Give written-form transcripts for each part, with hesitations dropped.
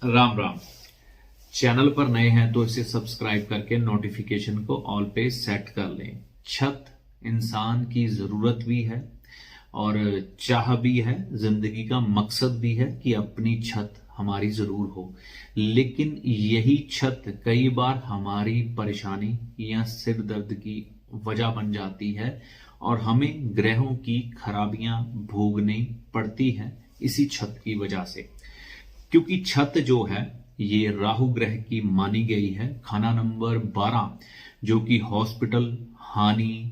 Ram Ram. Channel पर नए हैं तो इसे सब्सक्राइब करके नोटिफिकेशन को ऑल पे सेट कर लें। छत इंसान की जरूरत भी है और चाह भी है, जिंदगी का मकसद भी है कि अपनी छत हमारी जरूर हो। लेकिन यही छत कई बार हमारी परेशानी या सिर दर्द की वजह बन जाती है और हमें ग्रहों की खराबियां भोगनी पड़ती हैं इसी छत की वजह से। क्योंकि छत जो है ये राहु ग्रह की मानी गई है। खाना नंबर 12 जो कि हॉस्पिटल, हानि,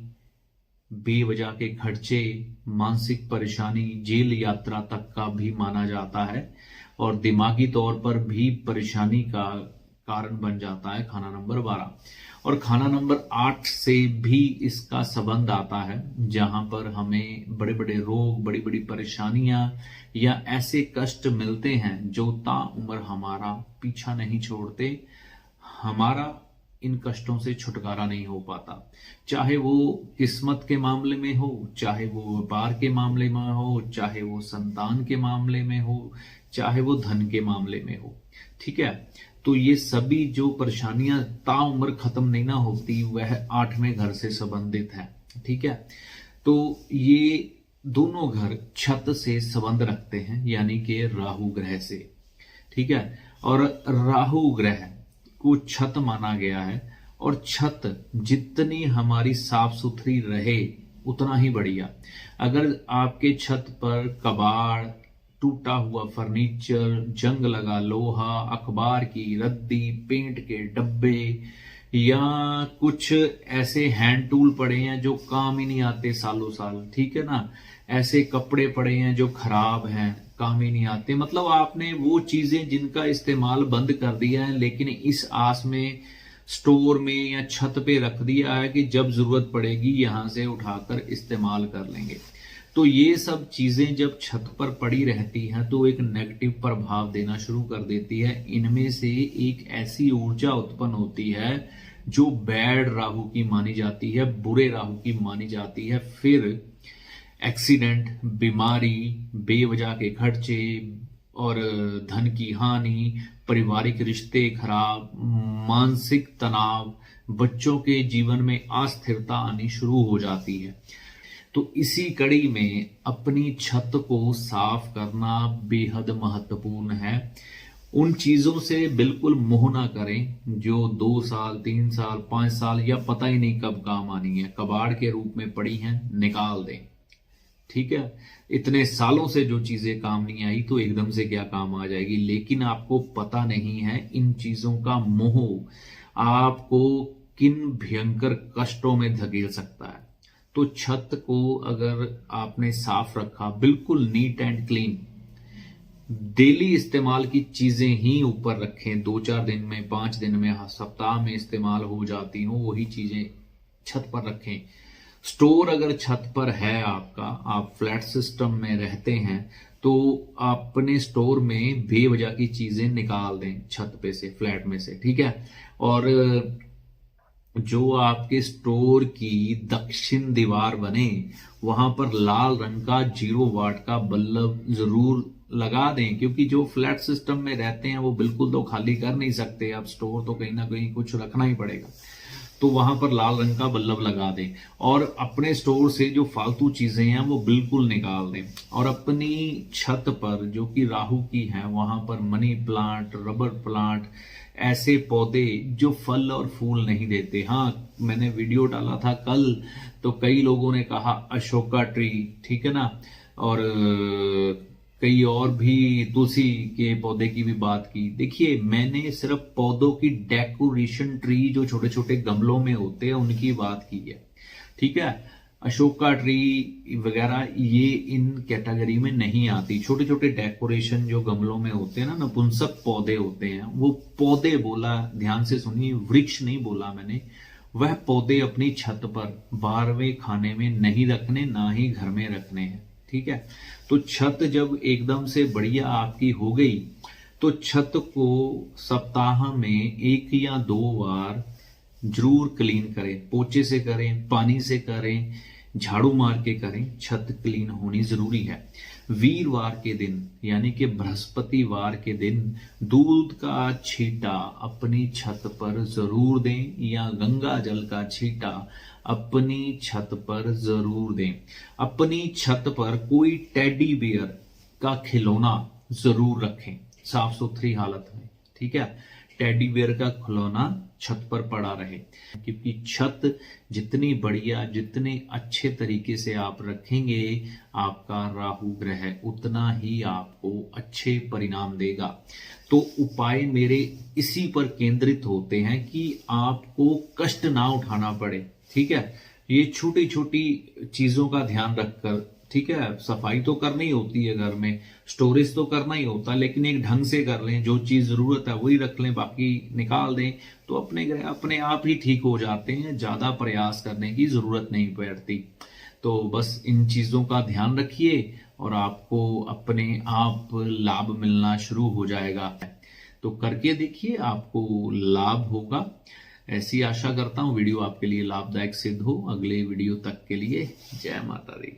बेवजह के खर्चे, मानसिक परेशानी, जेल यात्रा तक का भी माना जाता है और दिमागी तौर पर भी परेशानी का कारण बन जाता है खाना नंबर 12। और खाना नंबर 8 से भी इसका संबंध आता है, जहां पर हमें बड़े बड़े रोग, बड़ी बड़ी परेशानियां या ऐसे कष्ट मिलते हैं जो ताउम्र हमारा पीछा नहीं छोड़ते। हमारा इन कष्टों से छुटकारा नहीं हो पाता, चाहे वो किस्मत के मामले में हो, चाहे वो व्यापार के मामले में हो, चाहे वो संतान के मामले में हो, चाहे वो धन के मामले में हो। ठीक है, तो ये सभी जो परेशानियां ताउम्र खत्म नहीं ना होती, वह 8वें घर से संबंधित है। ठीक है, तो ये दोनों घर छत से संबंध रखते हैं, यानी कि राहु ग्रह से। ठीक है, और राहु ग्रह को छत माना गया है और छत जितनी हमारी साफ सुथरी रहे उतना ही बढ़िया। अगर आपके छत पर कबाड़, टूटा हुआ फर्नीचर, जंग लगा लोहा, अखबार की रद्दी, पेंट के डब्बे या कुछ ऐसे हैंड टूल पड़े हैं जो काम ही नहीं आते सालों साल, ठीक है ना, ऐसे कपड़े पड़े हैं जो खराब हैं, काम ही नहीं आते, मतलब आपने वो चीजें जिनका इस्तेमाल बंद कर दिया है लेकिन इस आस में स्टोर में या छत पे रख दिया है कि जब जरूरत पड़ेगी यहां से उठाकर इस्तेमाल कर लेंगे। तो ये सब चीजें जब छत पर पड़ी रहती हैं तो एक नेगेटिव प्रभाव देना शुरू कर देती है। इनमें से एक ऐसी ऊर्जा उत्पन्न होती है जो बैड राहु की मानी जाती है, बुरे राहु की मानी जाती है। फिर एक्सीडेंट, बीमारी, बेवजह के खर्चे और धन की हानि, पारिवारिक रिश्ते खराब, मानसिक तनाव, बच्चों के जीवन में अस्थिरता आनी शुरू हो जाती है। तो इसी कड़ी में अपनी छत को साफ करना बेहद महत्वपूर्ण है। उन चीजों से बिल्कुल मोह ना करें जो 2 साल, 3 साल, 5 साल या पता ही नहीं कब काम आनी है, कबाड़ के रूप में पड़ी हैं, निकाल दें। ठीक है, इतने सालों से जो चीजें काम नहीं आई तो एकदम से क्या काम आ जाएगी। लेकिन आपको पता नहीं है इन चीजों का मोह आपको किन भयंकर कष्टों में धकेल सकता है। तो छत को अगर आपने साफ रखा, बिल्कुल नीट एंड क्लीन, डेली इस्तेमाल की चीजें ही ऊपर रखें, 2-4 दिन में, 5 दिन में, सप्ताह में इस्तेमाल हो जाती हो वही चीजें छत पर रखें। स्टोर अगर छत पर है आपका, आप फ्लैट सिस्टम में रहते हैं, तो अपने स्टोर में बेवजह की चीजें निकाल दें छत पे से, फ्लैट में से। ठीक है, और जो आपके स्टोर की दक्षिण दीवार बने वहां पर लाल रंग का 0 वाट का बल्ब जरूर लगा दें, क्योंकि जो फ्लैट सिस्टम में रहते हैं वो बिल्कुल तो खाली कर नहीं सकते, अब स्टोर तो कहीं ना कहीं कुछ रखना ही पड़ेगा, तो वहां पर लाल रंग का बल्ब लगा दें और अपने स्टोर से जो फालतू चीजें हैं वो बिल्कुल निकाल दें। और अपनी छत पर जो कि राहु की है वहां पर मनी प्लांट, रबर प्लांट, ऐसे पौधे जो फल और फूल नहीं देते। हाँ, मैंने वीडियो डाला था कल तो कई लोगों ने कहा अशोका ट्री, ठीक है ना, और कई और भी तुलसी के पौधे की भी बात की। देखिए, मैंने सिर्फ पौधों की डेकोरेशन ट्री जो छोटे छोटे गमलों में होते हैं उनकी बात की है। ठीक है, अशोका ट्री वगैरह ये इन कैटेगरी में नहीं आती। छोटे छोटे डेकोरेशन जो गमलों में होते हैं ना, नपुंसक पौधे होते हैं, वो पौधे बोला, ध्यान से सुनिए, वृक्ष नहीं बोला मैंने। वह पौधे अपनी छत पर 12वें खाने में नहीं रखने, ना ही घर में रखने हैं। ठीक है, तो छत जब एकदम से बढ़िया आपकी हो गई तो छत को सप्ताह में 1 या 2 बार जरूर क्लीन करें, पोछे से करें, पानी से करें, झाड़ू मार के करें, छत क्लीन होनी जरूरी है। वीरवार के दिन यानी कि बृहस्पतिवार के दिन दूध का छींटा अपनी छत पर जरूर दें या गंगा जल का छींटा अपनी छत पर जरूर दें। अपनी छत पर कोई टेडी बियर का खिलौना जरूर रखें साफ सुथरी हालत में, ठीक है। टेडी बियर का खिलौना छत पर पड़ा रहे, क्योंकि छत जितनी बढ़िया जितने अच्छे तरीके से आप रखेंगे आपका राहु ग्रह उतना ही आपको अच्छे परिणाम देगा। तो उपाय मेरे इसी पर केंद्रित होते हैं कि आपको कष्ट ना उठाना पड़े, ठीक है। ये छोटी छोटी चीजों का ध्यान रखकर, ठीक है, सफाई तो करनी होती है घर में, स्टोरेज तो करना ही होता है, लेकिन एक ढंग से कर लें, जो चीज जरूरत है वही रख लें, बाकी निकाल दें, तो अपने आप ही ठीक हो जाते हैं। ज्यादा प्रयास करने की जरूरत नहीं पड़ती। तो बस इन चीजों का ध्यान रखिए और आपको अपने आप लाभ मिलना शुरू हो जाएगा। तो करके देखिए, आपको लाभ होगा, ऐसी आशा करता हूं। वीडियो आपके लिए लाभदायक सिद्ध हो। अगले वीडियो तक के लिए जय माता दी।